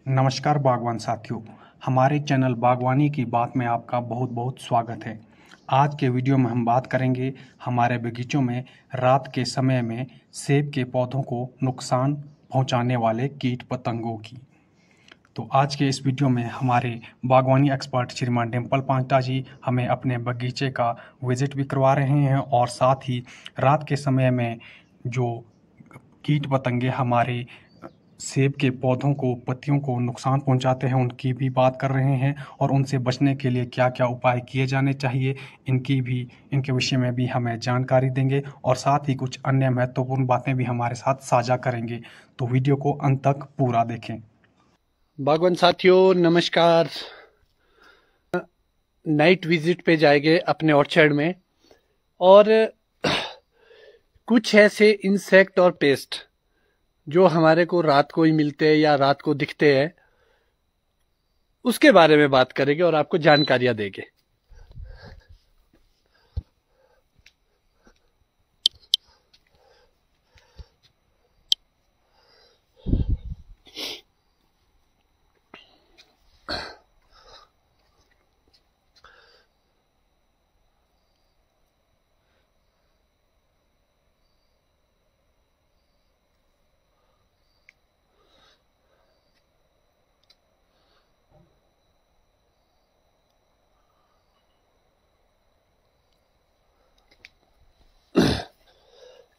नमस्कार बागवान साथियों, हमारे चैनल बागवानी की बात में आपका बहुत बहुत स्वागत है। आज के वीडियो में हम बात करेंगे हमारे बगीचों में रात के समय में सेब के पौधों को नुकसान पहुंचाने वाले कीट पतंगों की। तो आज के इस वीडियो में हमारे बागवानी एक्सपर्ट श्रीमान डिम्पल पांचटा जी हमें अपने बगीचे का विजिट भी करवा रहे हैं और साथ ही रात के समय में जो कीट पतंगे हमारे सेब के पौधों को पत्तियों को नुकसान पहुंचाते हैं उनकी भी बात कर रहे हैं और उनसे बचने के लिए क्या क्या उपाय किए जाने चाहिए इनके विषय में भी हमें जानकारी देंगे और साथ ही कुछ अन्य महत्वपूर्ण बातें भी हमारे साथ साझा करेंगे। तो वीडियो को अंत तक पूरा देखें। बागवान साथियों नमस्कार। नाइट विजिट पे जाएंगे अपने ऑर्चर्ड में और कुछ ऐसे इंसेक्ट और पेस्ट जो हमारे को रात को ही मिलते हैं या रात को दिखते हैं उसके बारे में बात करेंगे और आपको जानकारियां देंगे।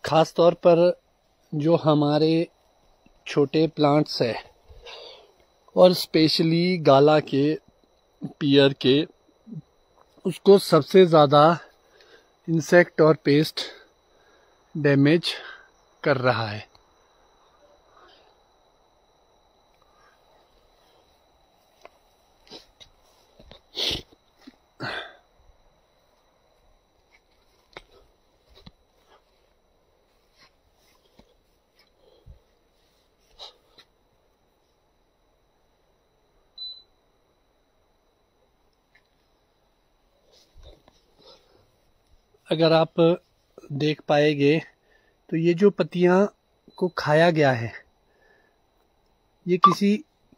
खास तौर पर जो हमारे छोटे प्लांट्स है और स्पेशली गाला के पियर के उसको सबसे ज़्यादा इंसेक्ट और पेस्ट डैमेज कर रहा है। अगर आप देख पाएंगे तो ये जो पत्तियां को खाया गया है ये किसी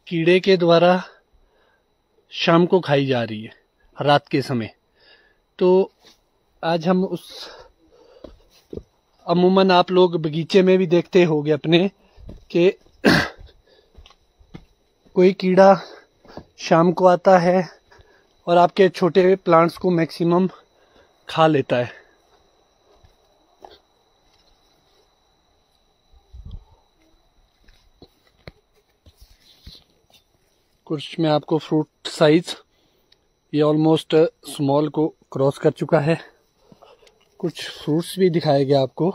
कीड़े के द्वारा शाम को खाई जा रही है रात के समय। तो आज हम उस अमूमन आप लोग बगीचे में भी देखते होंगे अपने कि कोई कीड़ा शाम को आता है और आपके छोटे प्लांट्स को मैक्सिमम खा लेता है। कुछ में आपको फ्रूट साइज ये ऑलमोस्ट स्मॉल को क्रॉस कर चुका है। कुछ फ्रूट्स भी दिखाएंगे आपको।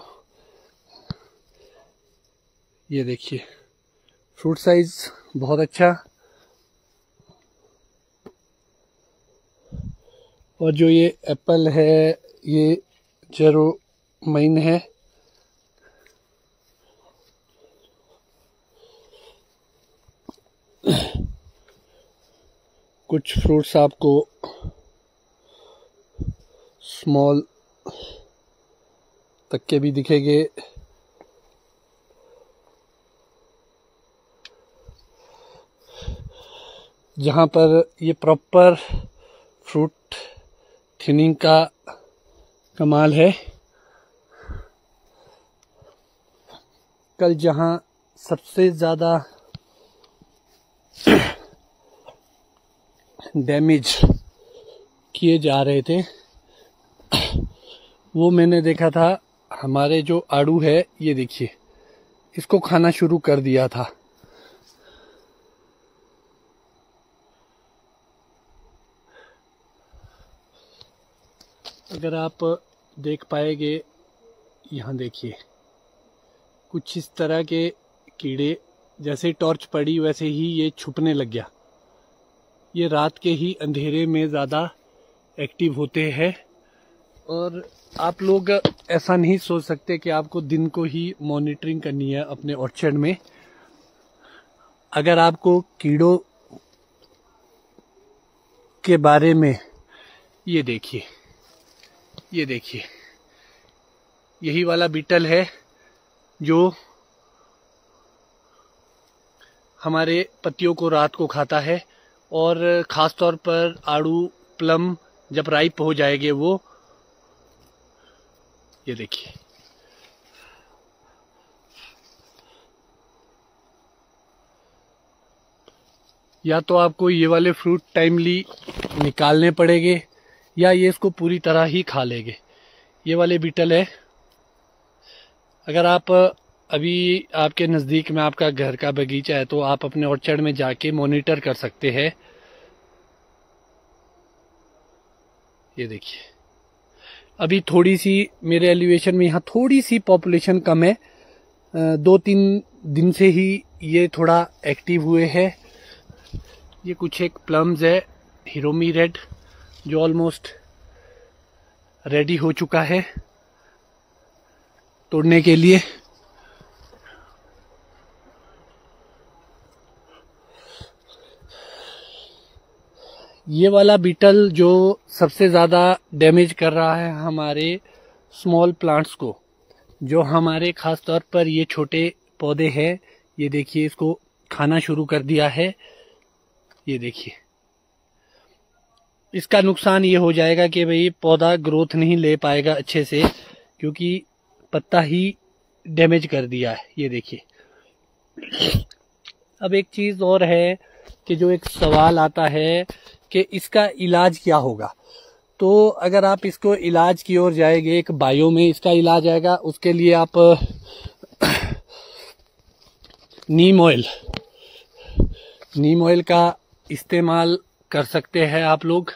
ये देखिए फ्रूट साइज बहुत अच्छा और जो ये एप्पल है ये जेरोमाइन है। कुछ फ्रूट्स आपको स्मॉल तक के भी दिखेंगे। जहाँ पर ये प्रॉपर फ्रूट थिनिंग का कमाल है। कल जहाँ सबसे ज़्यादा डैमेज किए जा रहे थे वो मैंने देखा था हमारे जो आड़ू है ये देखिए इसको खाना शुरू कर दिया था। अगर आप देख पाएंगे यहाँ देखिए कुछ इस तरह के कीड़े जैसे टॉर्च पड़ी वैसे ही ये छुपने लग गया। ये रात के ही अंधेरे में ज़्यादा एक्टिव होते हैं और आप लोग ऐसा नहीं सोच सकते कि आपको दिन को ही मॉनिटरिंग करनी है अपने ऑर्चर्ड में। अगर आपको कीड़ों के बारे में ये देखिए यही वाला बीटल है जो हमारे पत्तियों को रात को खाता है, और ख़ास तौर पर आड़ू, प्लम जब राइप हो जाएंगे वो, ये देखिए। या तो आपको ये वाले फ्रूट टाइमली निकालने पड़ेंगे या ये इसको पूरी तरह ही खा लेंगे। ये वाले बीटल है। अगर आप अभी आपके नज़दीक में आपका घर का बगीचा है तो आप अपने ऑर्चर्ड में जाके मॉनिटर कर सकते हैं। ये देखिए, अभी थोड़ी सी मेरे एलिवेशन में यहाँ थोड़ी सी पॉपुलेशन कम है। 2-3 दिन से ही ये थोड़ा एक्टिव हुए हैं। ये कुछ एक प्लम्स है, हिरोमी रेड, जो ऑलमोस्ट रेडी हो चुका है तोड़ने के लिए। ये वाला बीटल जो सबसे ज़्यादा डैमेज कर रहा है हमारे स्मॉल प्लांट्स को, जो हमारे ख़ास तौर पर ये छोटे पौधे हैं, ये देखिए इसको खाना शुरू कर दिया है। ये देखिए, इसका नुकसान ये हो जाएगा कि भाई पौधा ग्रोथ नहीं ले पाएगा अच्छे से, क्योंकि पत्ता ही डैमेज कर दिया है। ये देखिए। अब एक चीज़ और है कि जो एक सवाल आता है कि इसका इलाज क्या होगा। तो अगर आप इसको इलाज की ओर जाएंगे, एक बायो में इसका इलाज आएगा। उसके लिए आप नीम ऑयल का इस्तेमाल कर सकते हैं आप लोग।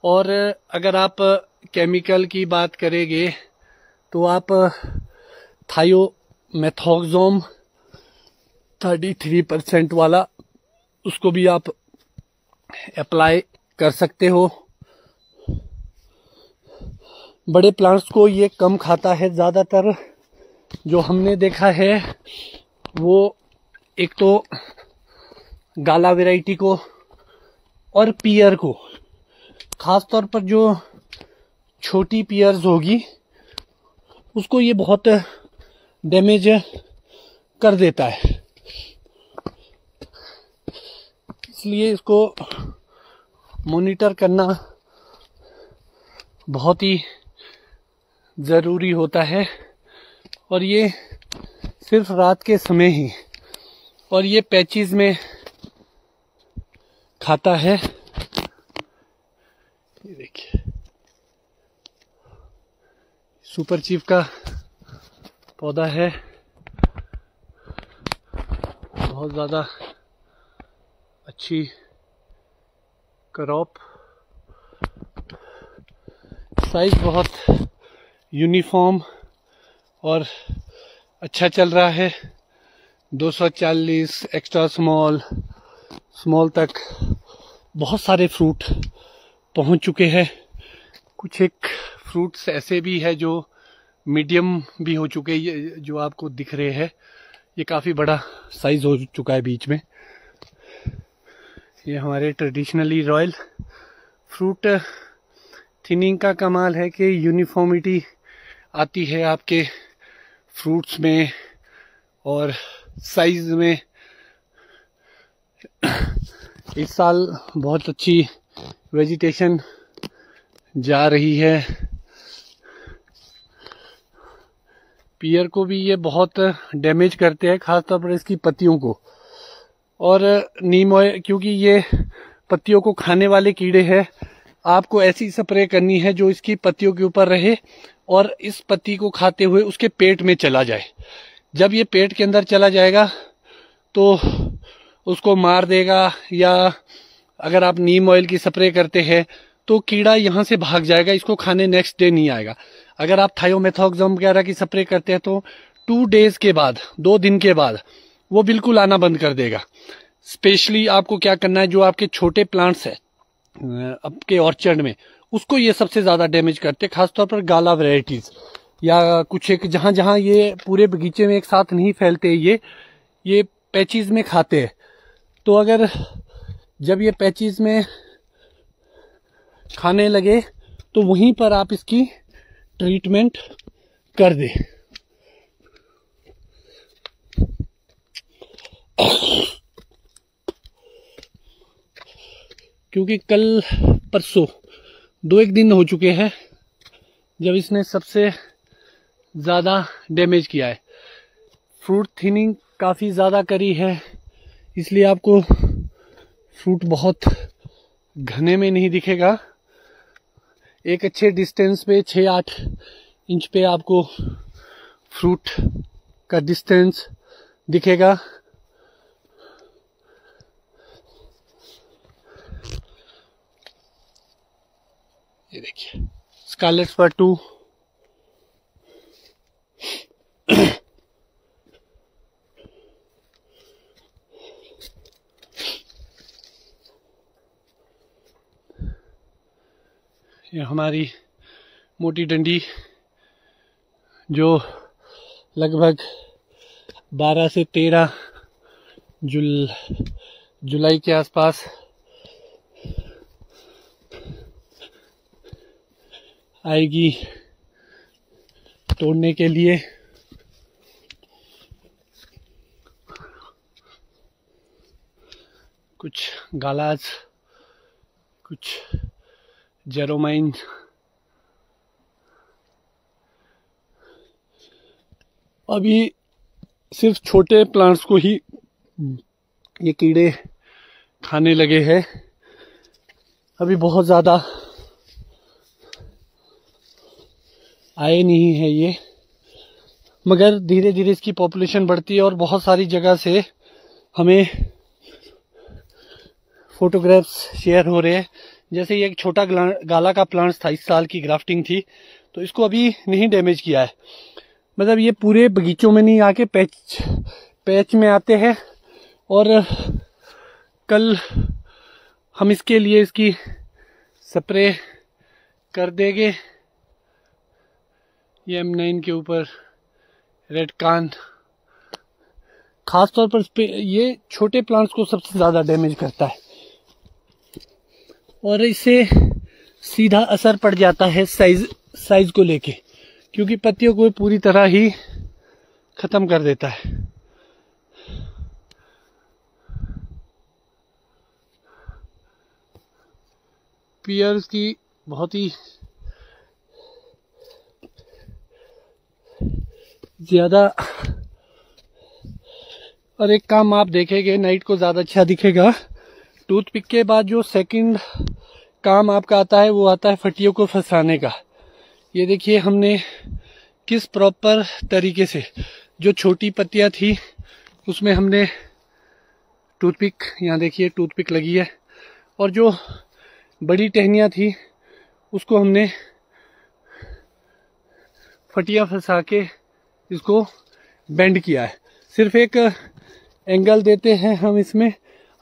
और अगर आप केमिकल की बात करेंगे तो आप थायोमेथोक्सोम 33% वाला, उसको भी आप अप्लाई कर सकते हो। बड़े प्लांट्स को ये कम खाता है। ज़्यादातर जो हमने देखा है वो एक तो गाला वैरायटी को और पियर को, खास तौर पर जो छोटी पियर्स होगी उसको ये बहुत डैमेज कर देता है। इसलिए इसको मॉनिटर करना बहुत ही ज़रूरी होता है। और ये सिर्फ रात के समय ही, और ये पैचेस में खाता है। ये देखिए, सुपर चीफ का पौधा है, बहुत ज़्यादा अच्छी क्रॉप, साइज बहुत यूनिफॉर्म और अच्छा चल रहा है। 240 एक्स्ट्रा स्मॉल तक बहुत सारे फ्रूट पहुंच चुके हैं। कुछ एक फ्रूट्स ऐसे भी है जो मीडियम भी हो चुके हैं। ये जो आपको दिख रहे हैं ये काफ़ी बड़ा साइज हो चुका है बीच में। ये हमारे ट्रेडिशनली रॉयल फ्रूट थिनिंग का कमाल है कि यूनिफॉर्मिटी आती है आपके फ्रूट्स में और साइज में। इस साल बहुत अच्छी वेजिटेशन जा रही है। पियर को भी ये बहुत डैमेज करते हैं, खासतौर पर इसकी पत्तियों को। और नीम ऑयल, क्योंकि ये पत्तियों को खाने वाले कीड़े हैं, आपको ऐसी स्प्रे करनी है जो इसकी पत्तियों के ऊपर रहे और इस पत्ती को खाते हुए उसके पेट में चला जाए। जब ये पेट के अंदर चला जाएगा तो उसको मार देगा, या अगर आप नीम ऑयल की स्प्रे करते हैं तो कीड़ा यहाँ से भाग जाएगा, इसको खाने नेक्स्ट डे नहीं आएगा। अगर आप थायोमेथोक्सम वगैरह की स्प्रे करते हैं तो 2 डेज के बाद, 2 दिन के बाद वो बिल्कुल आना बंद कर देगा। स्पेशली आपको क्या करना है, जो आपके छोटे प्लांट्स है आपके ऑर्चर्ड में, उसको ये सबसे ज़्यादा डैमेज करते हैं, खासतौर पर गाला वैरायटीज़ या कुछ एक जहाँ जहाँ ये पूरे बगीचे में एक साथ नहीं फैलते, ये पैचेस में खाते हैं। तो अगर जब ये पैचेस में खाने लगे तो वहीं पर आप इसकी ट्रीटमेंट कर दें। क्योंकि कल परसों 2-1 दिन हो चुके हैं जब इसने सबसे ज़्यादा डैमेज किया है। फ्रूट थिनिंग काफ़ी ज़्यादा करी है, इसलिए आपको फ्रूट बहुत घने में नहीं दिखेगा। एक अच्छे डिस्टेंस पे 6-8 इंच पे आपको फ्रूट का डिस्टेंस दिखेगा। ये देखिए स्कारलेट स्पॉट 2, ये हमारी मोटी डंडी जो लगभग 12 से 13 जुलाई के आसपास आएगी तोड़ने के लिए। कुछ गालाज, कुछ जेरोमाइन, अभी सिर्फ छोटे प्लांट्स को ही ये कीड़े खाने लगे हैं। अभी बहुत ज़्यादा आए नहीं है ये, मगर धीरे धीरे इसकी पॉपुलेशन बढ़ती है और बहुत सारी जगह से हमें फोटोग्राफ्स शेयर हो रहे हैं। जैसे ये एक छोटा गाला का प्लांट था, इस साल की ग्राफ्टिंग थी, तो इसको अभी नहीं डैमेज किया है। मतलब ये पूरे बगीचों में नहीं आके पैच में आते हैं। और कल हम इसके लिए इसकी स्प्रे कर देंगे। ये M9 के ऊपर रेड कान, खास तौर पर ये छोटे प्लांट्स को सबसे ज़्यादा डैमेज करता है और इससे सीधा असर पड़ जाता है साइज को लेके, क्योंकि पत्तियों को पूरी तरह ही खत्म कर देता है। पियर्स की बहुत ही ज्यादा, और एक काम आप देखेंगे नाइट को ज्यादा अच्छा दिखेगा। टूथपिक के बाद जो सेकंड काम आपका आता है वो आता है फटियों को फंसाने का। ये देखिए हमने किस प्रॉपर तरीके से, जो छोटी पत्तियां थी उसमें हमने टूथपिक, यहाँ देखिए टूथपिक लगी है, और जो बड़ी टहनियां थी उसको हमने फटियां फंसा के इसको बेंड किया है। सिर्फ एक एंगल देते हैं हम इसमें।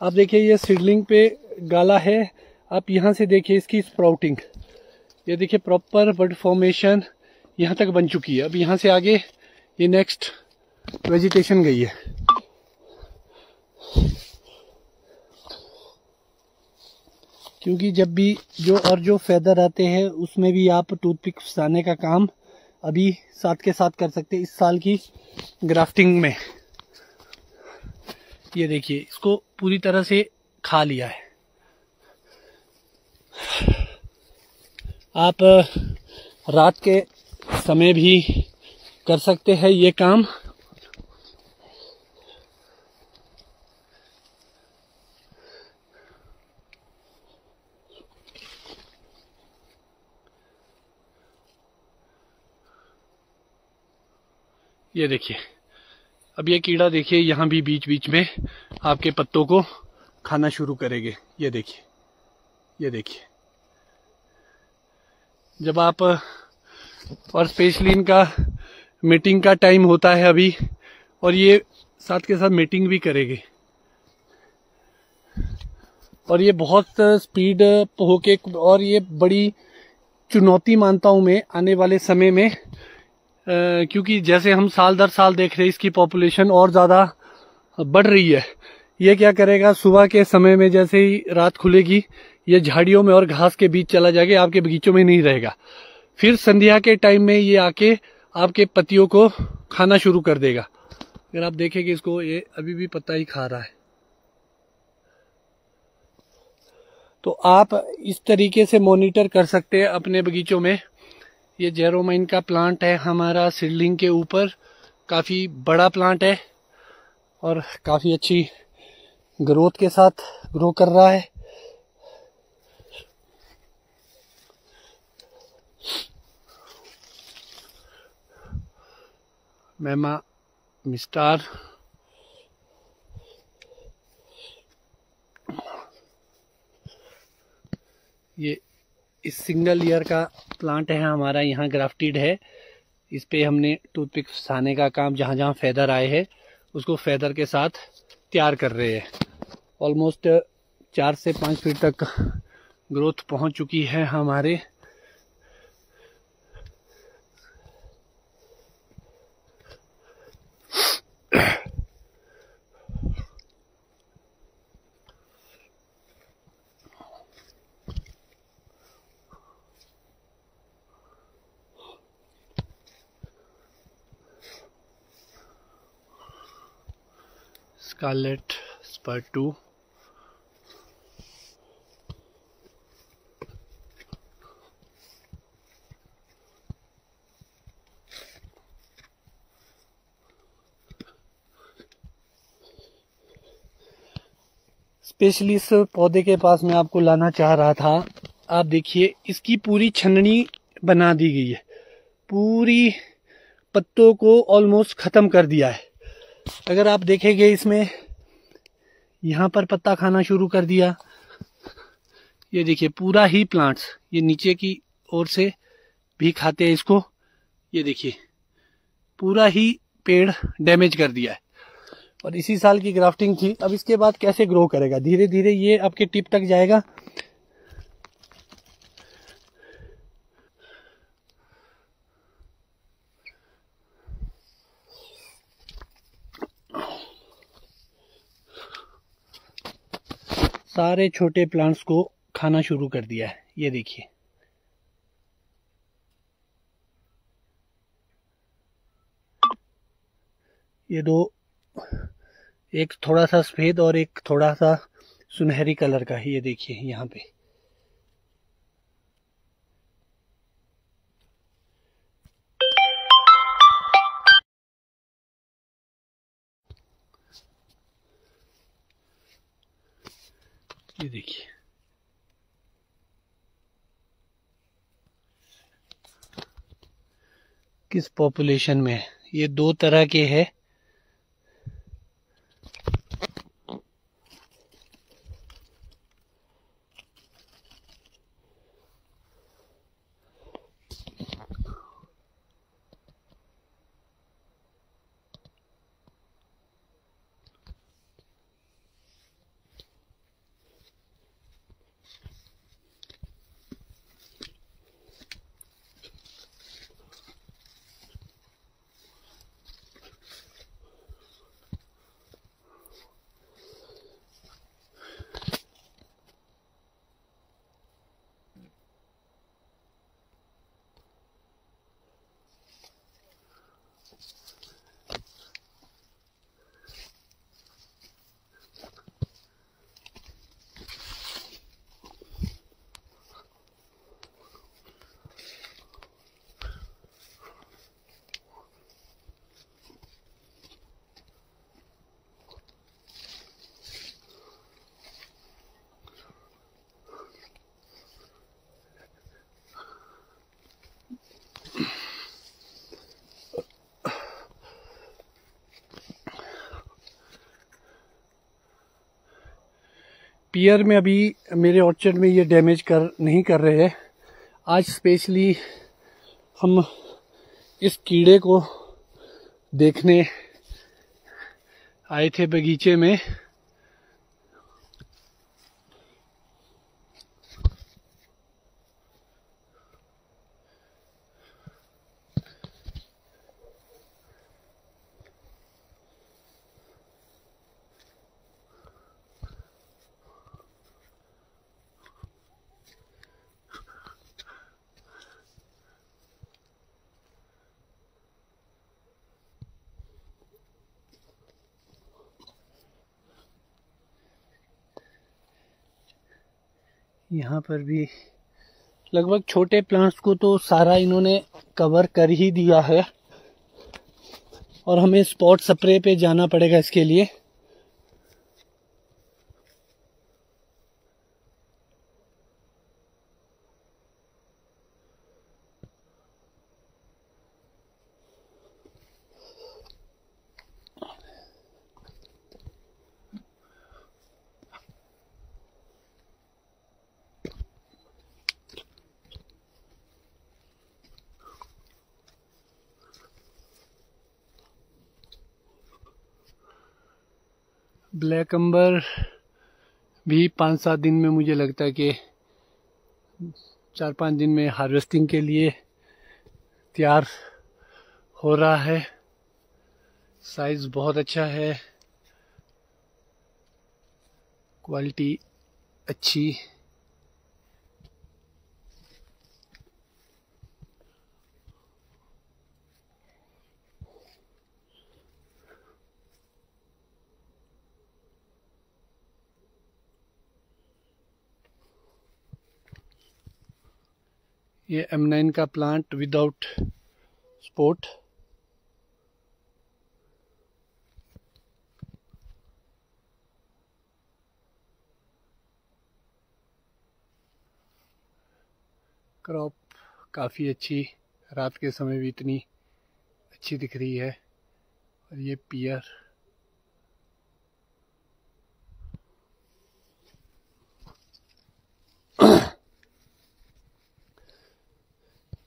आप देखिए ये सीडलिंग पे गाला है, आप यहाँ से देखिए इसकी स्प्राउटिंग, ये देखिए प्रॉपर बड फॉर्मेशन यहाँ तक बन चुकी है। अब यहाँ से आगे ये नेक्स्ट वेजिटेशन गई है। क्योंकि जब भी जो फेदर आते हैं उसमें भी आप टूथपिक फंसाने का काम अभी साथ के साथ कर सकते हैं। इस साल की ग्राफ्टिंग में ये देखिए इसको पूरी तरह से खा लिया है। आप रात के समय भी कर सकते हैं ये काम। ये देखिए अब ये कीड़ा देखिए यहाँ भी बीच बीच में आपके पत्तों को खाना शुरू करेंगे। ये देखिए, ये देखिए जब आप, और स्पेशली इनका मीटिंग का टाइम होता है अभी, और ये साथ के साथ मीटिंग भी करेंगे। और ये बहुत स्पीड होके, और ये बड़ी चुनौती मानता हूँ मैं आने वाले समय में, क्योंकि जैसे हम साल दर साल देख रहे हैं इसकी पॉपुलेशन और ज़्यादा बढ़ रही है। ये क्या करेगा, सुबह के समय में जैसे ही रात खुलेगी ये झाड़ियों में और घास के बीच चला जाएगा, आपके बगीचों में नहीं रहेगा। फिर संध्या के टाइम में ये आके आपके पत्तियों को खाना शुरू कर देगा। अगर आप देखेंगे इसको, ये अभी भी पत्ता ही खा रहा है। तो आप इस तरीके से मॉनिटर कर सकते हैं अपने बगीचों में। ये जेरोमाइन का प्लांट है हमारा सीडलिंग के ऊपर, काफ़ी बड़ा प्लांट है और काफ़ी अच्छी ग्रोथ के साथ ग्रो कर रहा है। मैमा मिस्टार, ये इस सिंगल ईयर का प्लांट है हमारा, यहाँ ग्राफ्टेड है। इस पे हमने टूथपिक फंसाने का काम, जहाँ जहाँ फेदर आए हैं उसको फेदर के साथ तैयार कर रहे हैं। ऑलमोस्ट 4 से 5 फीट तक ग्रोथ पहुँच चुकी है हमारे। स्कारलेट स्पर 2, स्पेशली इस पौधे के पास मैं आपको लाना चाह रहा था। आप देखिए, इसकी पूरी छननी बना दी गई है, पूरी पत्तों को ऑलमोस्ट ख़त्म कर दिया है। अगर आप देखेंगे इसमें, यहाँ पर पत्ता खाना शुरू कर दिया। ये देखिए पूरा ही प्लांट्स, ये नीचे की ओर से भी खाते हैं इसको। ये देखिए पूरा ही पेड़ डैमेज कर दिया है और इसी साल की ग्राफ्टिंग थी। अब इसके बाद कैसे ग्रो करेगा? धीरे धीरे ये आपके टिप तक जाएगा। सारे छोटे प्लांट्स को खाना शुरू कर दिया है, ये देखिए। ये दो, एक थोड़ा सा सफेद और एक थोड़ा सा सुनहरी कलर का है, ये देखिए यहाँ पे। ये देखिए किस पॉपुलेशन में है। ये 2 तरह के हैं। पियर में अभी मेरे ऑर्चर्ड में ये डैमेज नहीं कर रहे हैं। आज स्पेशली हम इस कीड़े को देखने आए थे बगीचे में। यहाँ पर भी लगभग छोटे प्लांट्स को तो सारा इन्होंने कवर कर ही दिया है और हमें स्पॉट स्प्रे पे जाना पड़ेगा इसके लिए। ब्लैक अम्बर भी 5-7 दिन में, मुझे लगता है कि 4-5 दिन में हार्वेस्टिंग के लिए तैयार हो रहा है। साइज बहुत अच्छा है, क्वालिटी अच्छी। ये M9 का प्लांट विदाउट स्पोर्ट। क्रॉप काफ़ी अच्छी, रात के समय भी इतनी अच्छी दिख रही है। और ये पियर,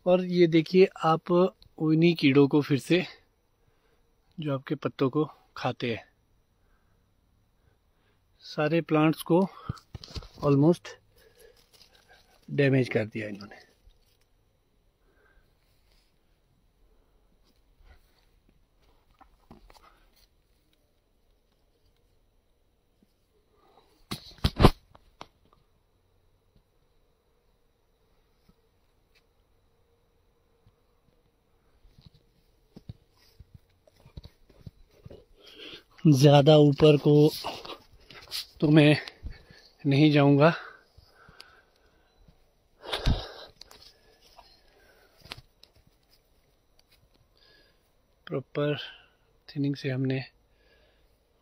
और ये देखिए आप उन्हीं कीड़ों को फिर से, जो आपके पत्तों को खाते हैं। सारे प्लांट्स को ऑलमोस्ट डैमेज कर दिया इन्होंने। ज़्यादा ऊपर को तो मैं नहीं जाऊंगा। प्रॉपर थिनिंग से हमने,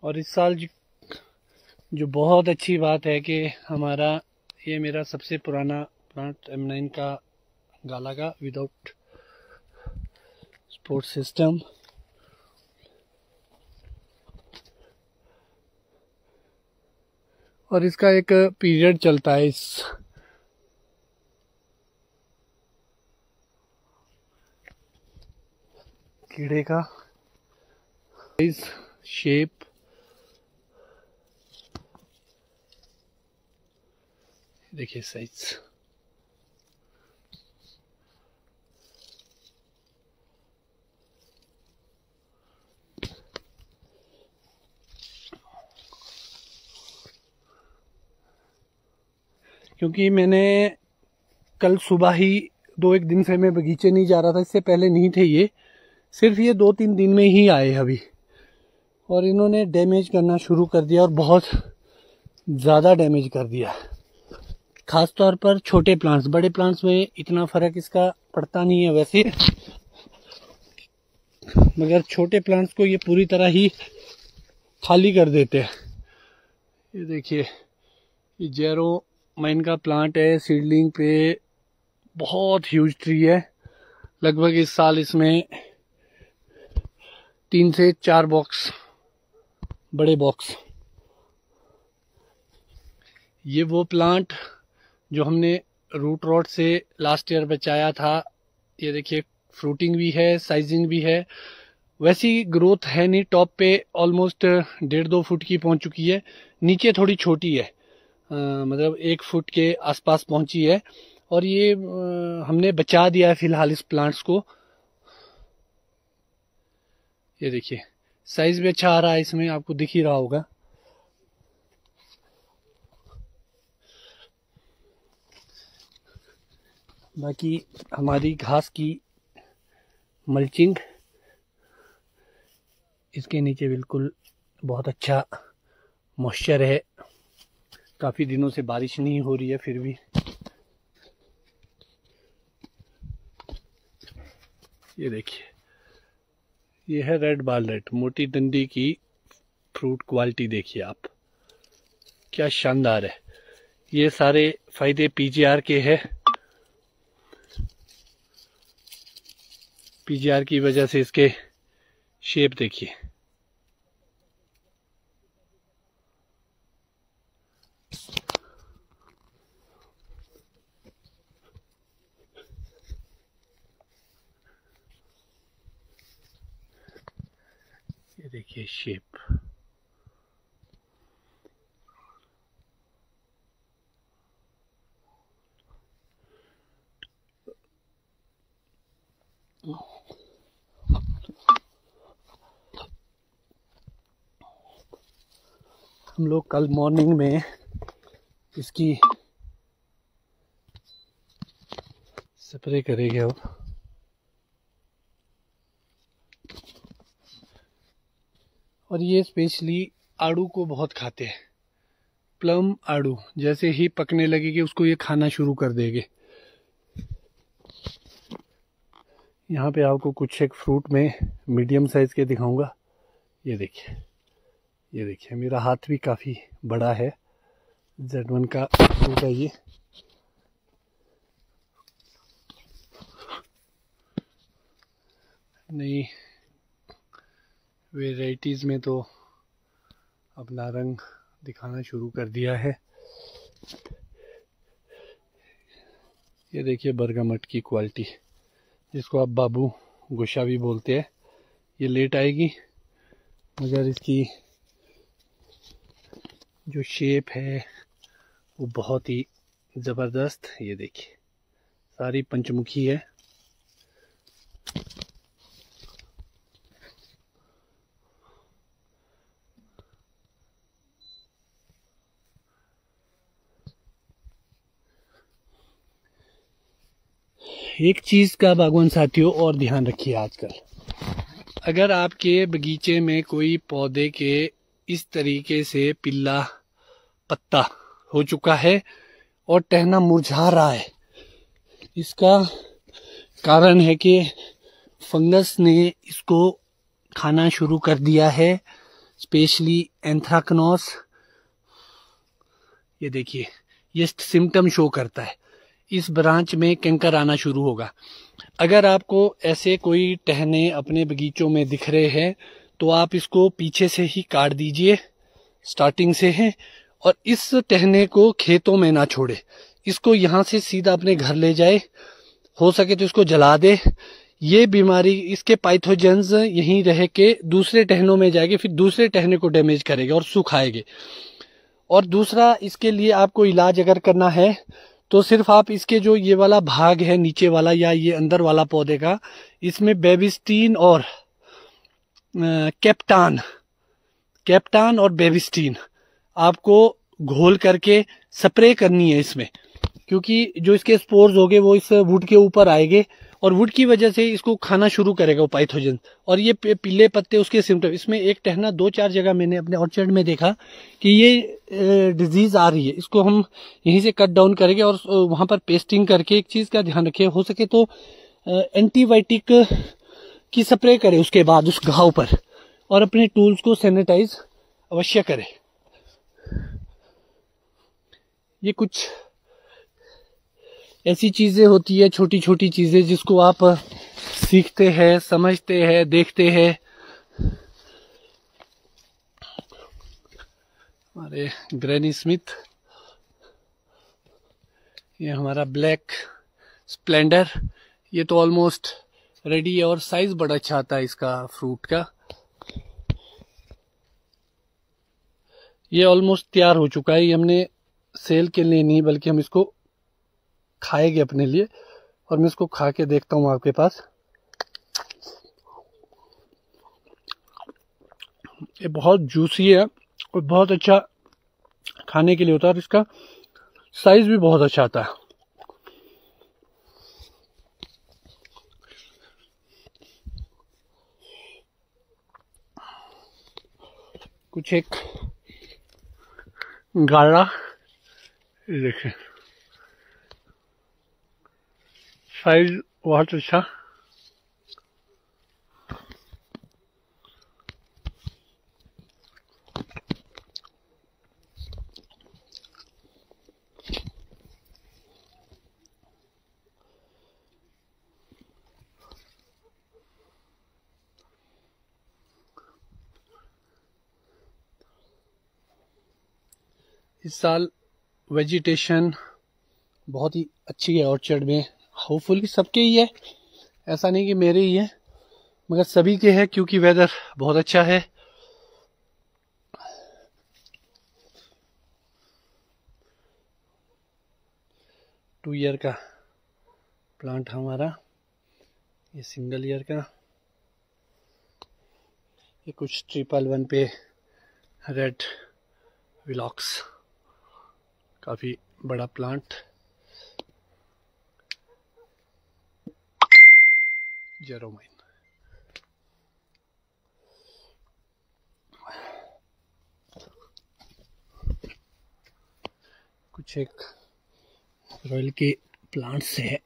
और इस साल जो बहुत अच्छी बात है कि हमारा, ये मेरा सबसे पुराना प्लांट M9 का गाला का विदाउट स्पोर्ट सिस्टम। और इसका एक पीरियड चलता है इस कीड़े का। इस शेप, देखिए साइज। क्योंकि मैंने कल सुबह ही 2-1 दिन से मैं बगीचे नहीं जा रहा था, इससे पहले नहीं थे ये, सिर्फ ये 2-3 दिन में ही आए अभी, और इन्होंने डैमेज करना शुरू कर दिया और बहुत ज़्यादा डैमेज कर दिया। खास तौर पर छोटे प्लांट्स, बड़े प्लांट्स में इतना फर्क इसका पड़ता नहीं है वैसे, मगर छोटे प्लांट्स को ये पूरी तरह ही खाली कर देते हैं। ये देखिए, ये जेरो माइन का प्लांट है, सीडलिंग पे बहुत ह्यूज ट्री है। लगभग इस साल इसमें 3 से 4 बॉक्स, बड़े बॉक्स। ये वो प्लांट जो हमने रूट रॉड से लास्ट ईयर बचाया था। ये देखिए, फ्रूटिंग भी है, साइजिंग भी है। वैसी ग्रोथ है नहीं, टॉप पे ऑलमोस्ट 1.5-2 फुट की पहुंच चुकी है, नीचे थोड़ी छोटी है, मतलब 1 फुट के आसपास पहुंची है। और ये हमने बचा दिया है फिलहाल इस प्लांट्स को। ये देखिए, साइज भी अच्छा आ रहा है इसमें, आपको दिख ही रहा होगा। बाकी हमारी घास की मल्चिंग इसके नीचे बिल्कुल बहुत अच्छा मॉइस्चर है, काफ़ी दिनों से बारिश नहीं हो रही है, फिर भी ये देखिए, ये है रेड वालनट, मोटी डंडी की फ्रूट क्वालिटी देखिए आप, क्या शानदार है। ये सारे फायदे पीजीआर के हैं। पीजीआर की वजह से इसके शेप देखिए। ये देखिए शेप। हम लोग कल मॉर्निंग में इसकी स्प्रे करेंगे अब। और ये स्पेशली आड़ू को बहुत खाते हैं। प्लम आड़ू जैसे ही पकने लगेगी उसको ये खाना शुरू कर देंगे। यहाँ पे आपको कुछ एक फ्रूट में मीडियम साइज के दिखाऊंगा। ये देखिए, ये देखिए, मेरा हाथ भी काफ़ी बड़ा है। Z1 का फ्रूट है ये। नई वेराइटीज़ में तो अपना रंग दिखाना शुरू कर दिया है। ये देखिए बरगमट की क्वालिटी, जिसको आप बाबू गोशा भी बोलते हैं। ये लेट आएगी मगर इसकी जो शेप है वो बहुत ही ज़बरदस्त। ये देखिए सारी पंचमुखी है। एक चीज़ का बागवान साथियों और ध्यान रखिए, आजकल अगर आपके बगीचे में कोई पौधे के इस तरीके से पीला पत्ता हो चुका है और टहना मुरझा रहा है, इसका कारण है कि फंगस ने इसको खाना शुरू कर दिया है, स्पेशली एंथ्राकनोस। ये देखिए ये सिम्टम शो करता है। इस ब्रांच में कैंकर आना शुरू होगा। अगर आपको ऐसे कोई टहने अपने बगीचों में दिख रहे हैं तो आप इसको पीछे से ही काट दीजिए, स्टार्टिंग से है, और इस टहने को खेतों में ना छोड़े, इसको यहाँ से सीधा अपने घर ले जाए, हो सके तो इसको जला दे। ये बीमारी, इसके पाइथोजेंस यहीं रह के दूसरे टहनों में जाएंगे, फिर दूसरे टहने को डैमेज करेंगे और सुखाएंगे। और दूसरा, इसके लिए आपको इलाज अगर करना है तो सिर्फ आप इसके जो ये वाला भाग है नीचे वाला या ये अंदर वाला पौधे का, इसमें बेबिस्टीन और कैप्टान और बेबिस्टीन आपको घोल करके स्प्रे करनी है इसमें, क्योंकि जो इसके स्पोर्स होंगे वो इस वुड के ऊपर आएंगे और वुड की वजह से इसको खाना शुरू करेगा वो पाइथोजन। और ये पीले पत्ते उसके सिम्टम। इसमें एक टहना 2-4 जगह मैंने अपने ऑर्चर्ड में देखा कि ये डिजीज आ रही है, इसको हम यहीं से कट डाउन करेंगे और वहां पर पेस्टिंग करके। एक चीज का ध्यान रखिए, हो सके तो एंटीबायोटिक की स्प्रे करें उसके बाद उस घाव पर, और अपने टूल्स को सैनिटाइज अवश्य करें। ये कुछ ऐसी चीजें होती है, छोटी छोटी चीजें, जिसको आप सीखते हैं, समझते हैं, देखते हैं। हमारे ग्रैनी स्मिथ, ये हमारा ब्लैक स्प्लेंडर, ये तो ऑलमोस्ट रेडी है और साइज बड़ा अच्छा आता है इसका फ्रूट का। ये ऑलमोस्ट तैयार हो चुका है। ये हमने सेल के लिए नहीं बल्कि हम इसको खाएंगे अपने लिए, और मैं इसको खा के देखता हूँ आपके पास। ये बहुत जूसी है और बहुत अच्छा खाने के लिए होता है, और इसका साइज भी बहुत अच्छा आता है। कुछ एक गाढ़ा ये देखें साइज बहुत अच्छा। इस साल वेजिटेशन बहुत ही अच्छी है ऑर्चर्ड में, होपफुली सबके ही है, ऐसा नहीं कि मेरे ही है, मगर सभी के है क्योंकि वेदर बहुत अच्छा है। टू ईयर का प्लांट हमारा, ये सिंगल ईयर का, ये कुछ 111 पे रेड विलॉक्स, काफी बड़ा प्लांट। जेरोमाइन कुछ एक रॉयल के प्लांट्स है।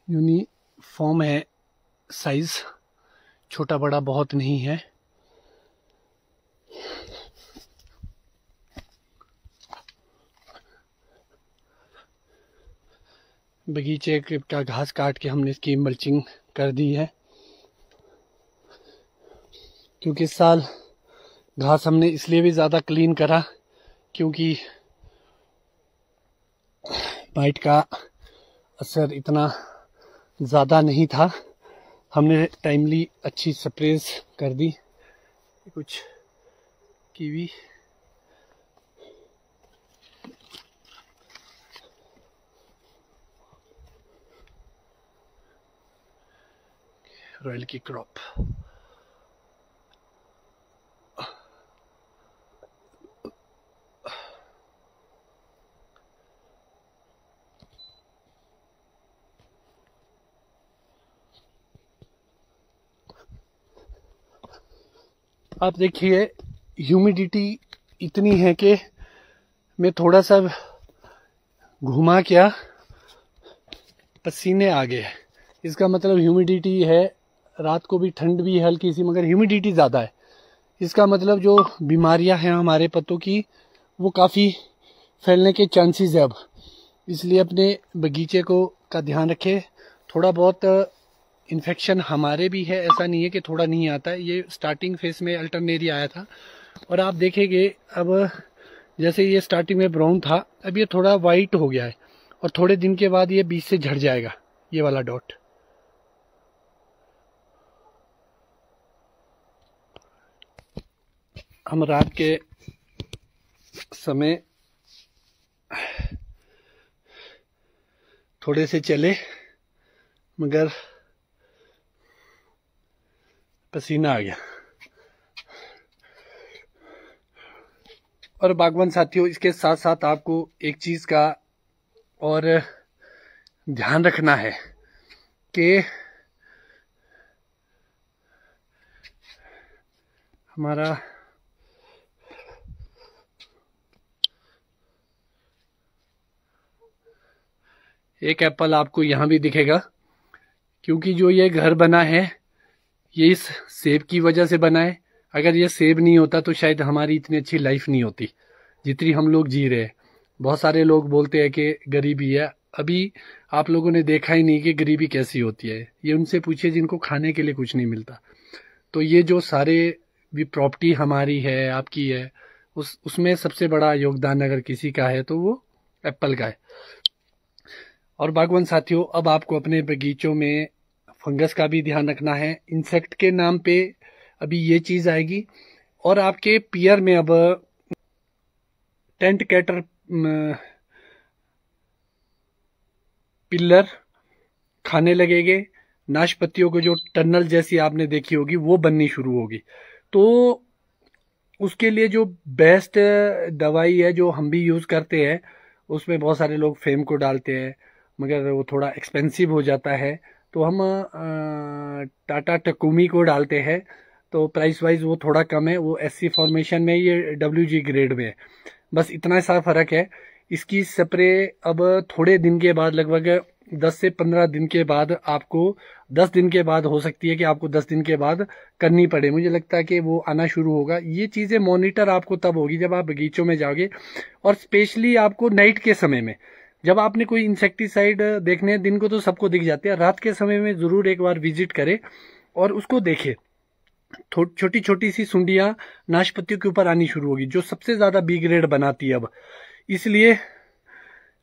यूनिफॉर्म है साइज, छोटा बड़ा बहुत नहीं है। बगीचे का घास काट के हमने इसकी मल्चिंग कर दी है, क्योंकि इस साल घास हमने इसलिए भी ज़्यादा क्लीन करा क्योंकि माइट का असर इतना ज़्यादा नहीं था। हमने टाइमली अच्छी स्प्रेज कर दी। कुछ कीवी, रॉयल की क्रॉप, आप देखिए ह्यूमिडिटी इतनी है कि मैं थोड़ा सा घुमा क्या पसीने आ गए। इसका मतलब ह्यूमिडिटी है, रात को भी ठंड भी है हल्की सी, मगर ह्यूमिडिटी ज़्यादा है। इसका मतलब जो बीमारियां हैं हमारे पत्तों की वो काफ़ी फैलने के चांसेस है अब। इसलिए अपने बगीचे को का ध्यान रखें। थोड़ा बहुत इन्फेक्शन हमारे भी है, ऐसा नहीं है कि थोड़ा नहीं आता है। ये स्टार्टिंग फेज में अल्टरनेरिया आया था और आप देखेंगे अब जैसे ये स्टार्टिंग में ब्राउन था, अब ये थोड़ा वाइट हो गया है और थोड़े दिन के बाद ये बीच से झड़ जाएगा, ये वाला डॉट। हम रात के समय थोड़े से चले मगर पसीना आ गया। और बागवान साथियों, इसके साथ साथ आपको एक चीज का और ध्यान रखना है कि हमारा एक एप्पल आपको यहां भी दिखेगा, क्योंकि जो ये घर बना है ये इस सेब की वजह से बना है। अगर ये सेब नहीं होता तो शायद हमारी इतनी अच्छी लाइफ नहीं होती जितनी हम लोग जी रहे हैं। बहुत सारे लोग बोलते हैं कि गरीबी है, अभी आप लोगों ने देखा ही नहीं कि गरीबी कैसी होती है। ये उनसे पूछिए जिनको खाने के लिए कुछ नहीं मिलता। तो ये जो सारे भी प्रॉपर्टी हमारी है, आपकी है, उसमें सबसे बड़ा योगदान अगर किसी का है तो वो एप्पल का है। और बागवान साथियों, अब आपको अपने बगीचों में फंगस का भी ध्यान रखना है। इंसेक्ट के नाम पे अभी ये चीज आएगी और आपके पियर में अब टेंट कैटर पिल्लर खाने लगेंगे। नाशपत्तियों को जो टनल जैसी आपने देखी होगी वो बननी शुरू होगी। तो उसके लिए जो बेस्ट दवाई है जो हम भी यूज़ करते हैं, उसमें बहुत सारे लोग फेम को डालते हैं मगर वो थोड़ा एक्सपेंसिव हो जाता है, तो हम टाटा टकुमी को डालते हैं। तो प्राइस वाइज वो थोड़ा कम है, वो SC फॉर्मेशन में, ये WG ग्रेड में है, बस इतना सा फ़र्क है। इसकी स्प्रे अब थोड़े दिन के बाद, लगभग 10 से 15 दिन के बाद, आपको 10 दिन के बाद हो सकती है कि आपको 10 दिन के बाद करनी पड़े। मुझे लगता है कि वो आना शुरू होगा। ये चीज़ें मॉनिटर आपको तब होगी जब आप बगीचों में जाओगे, और स्पेशली आपको नाइट के समय में, जब आपने कोई इंसेक्टिसाइड देखने, दिन को तो सबको दिख जाते हैं, रात के समय में ज़रूर एक बार विजिट करें और उसको देखें। छोटी छोटी सी सुंडियां नाशपत्तियों के ऊपर आनी शुरू होगी, जो सबसे ज़्यादा बी ग्रेड बनाती है अब। इसलिए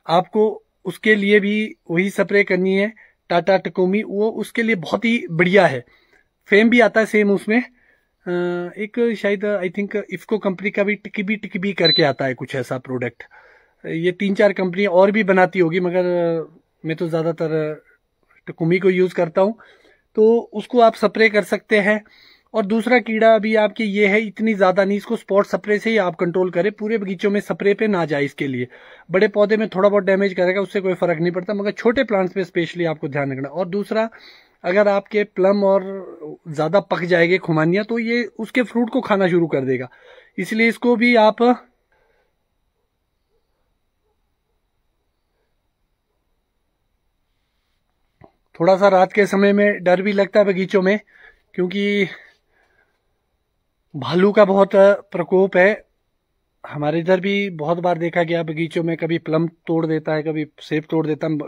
आपको उसके लिए भी वही स्प्रे करनी है, टाटा टकोमी, वो उसके लिए बहुत ही बढ़िया है। फेम भी आता है सेम उसमें, एक शायद आई थिंक इफ्को कंपनी का भी टिकबी करके आता है कुछ ऐसा प्रोडक्ट। ये 3-4 कंपनी और भी बनाती होगी, मगर मैं तो ज़्यादातर टकोमी को यूज़ करता हूँ। तो उसको आप स्प्रे कर सकते हैं। और दूसरा कीड़ा अभी आपके ये है, इतनी ज़्यादा नहीं, इसको स्पॉट स्प्रे से ही आप कंट्रोल करें, पूरे बगीचों में स्प्रे पे ना जाए। इसके लिए बड़े पौधे में थोड़ा बहुत डैमेज करेगा, उससे कोई फर्क नहीं पड़ता, मगर छोटे प्लांट्स पे स्पेशली आपको ध्यान रखना। और दूसरा, अगर आपके प्लम और ज़्यादा पक जाएंगे खुमानियाँ, तो ये उसके फ्रूट को खाना शुरू कर देगा, इसलिए इसको भी आप थोड़ा सा, रात के समय में डर भी लगता है बगीचों में, क्योंकि भालू का बहुत प्रकोप है। हमारे इधर भी बहुत बार देखा गया बगीचों में, कभी प्लम तोड़ देता है, कभी सेब तोड़ देता है।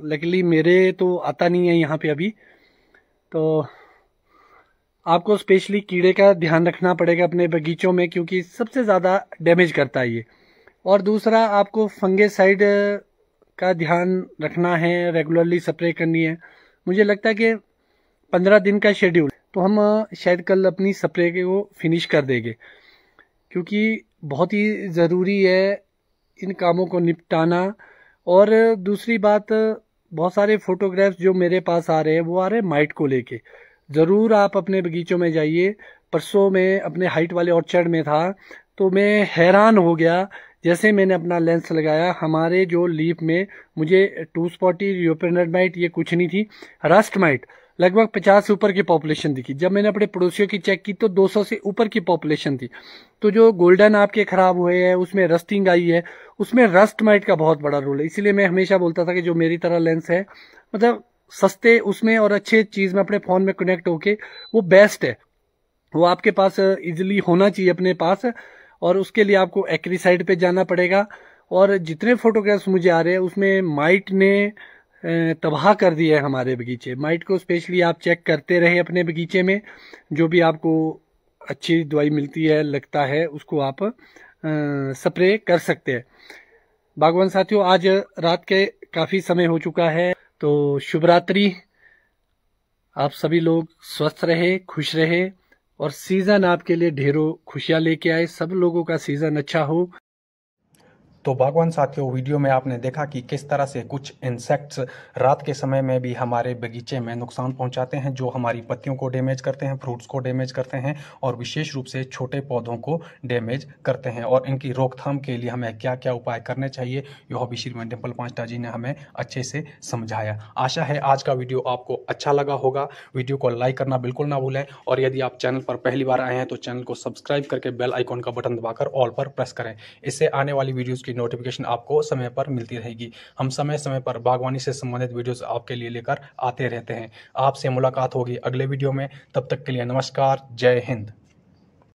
लकीली मेरे तो आता नहीं है यहाँ पे अभी। तो आपको स्पेशली कीड़े का ध्यान रखना पड़ेगा अपने बगीचों में, क्योंकि सबसे ज़्यादा डैमेज करता है ये। और दूसरा, आपको फंगेसाइड का ध्यान रखना है, रेगुलरली स्प्रे करनी है। मुझे लगता है कि 15 दिन का शेड्यूल, तो हम शायद कल अपनी स्प्रे को फिनिश कर देंगे, क्योंकि बहुत ही ज़रूरी है इन कामों को निपटाना। और दूसरी बात, बहुत सारे फोटोग्राफ्स जो मेरे पास आ रहे हैं, वो आ रहे हैं माइट को लेके। ज़रूर आप अपने बगीचों में जाइए। परसों में अपने हाइट वाले ऑर्चर्ड में था, तो मैं हैरान हो गया, जैसे मैंने अपना लेंस लगाया, हमारे जो लीफ में मुझे 2 स्पॉटी यूरोपियन माइट ये कुछ नहीं थी, रस्ट माइट लगभग 50 से ऊपर की पॉपुलेशन दिखी। जब मैंने अपने पड़ोसियों की चेक की तो 200 से ऊपर की पॉपुलेशन थी। तो जो गोल्डन आपके खराब हुए हैं, उसमें रस्टिंग आई है, उसमें रस्ट माइट का बहुत बड़ा रोल है। इसलिए मैं हमेशा बोलता था कि जो मेरी तरह लेंस है, मतलब सस्ते उसमें और अच्छे चीज़ में अपने फ़ोन में कनेक्ट होके, वो बेस्ट है, वो आपके पास इजीली होना चाहिए अपने पास। और उसके लिए आपको एक्रीसाइड पे जाना पड़ेगा। और जितने फोटोग्राफ्स मुझे आ रहे हैं, उसमें माइट ने तबाह कर दिया है हमारे बगीचे। माइट को स्पेशली आप चेक करते रहे अपने बगीचे में, जो भी आपको अच्छी दवाई मिलती है, लगता है, उसको आप स्प्रे कर सकते हैं। बागवान साथियों, आज रात के काफ़ी समय हो चुका है, तो शुभ रात्रि। आप सभी लोग स्वस्थ रहे, खुश रहे, और सीज़न आपके लिए ढेरों खुशियाँ लेके आए। सब लोगों का सीज़न अच्छा हो। तो बागवान साथियों, वीडियो में आपने देखा कि किस तरह से कुछ इंसेक्ट्स रात के समय में भी हमारे बगीचे में नुकसान पहुंचाते हैं, जो हमारी पत्तियों को डैमेज करते हैं, फ्रूट्स को डैमेज करते हैं, और विशेष रूप से छोटे पौधों को डैमेज करते हैं। और इनकी रोकथाम के लिए हमें क्या क्या उपाय करने चाहिए, यह भी श्रीमान डिम्पल पांचटा जी ने हमें अच्छे से समझाया। आशा है आज का वीडियो आपको अच्छा लगा होगा। वीडियो को लाइक करना बिल्कुल ना भूलें, और यदि आप चैनल पर पहली बार आए हैं तो चैनल को सब्सक्राइब करके बेल आइकॉन का बटन दबाकर ऑल पर प्रेस करें। इससे आने वाली वीडियोज़ नोटिफिकेशन आपको समय पर मिलती रहेगी। हम समय समय पर बागवानी से संबंधित वीडियोस आपके लिए लेकर आते रहते हैं। आपसे मुलाकात होगी अगले वीडियो में। तब तक के लिए नमस्कार, जय हिंद।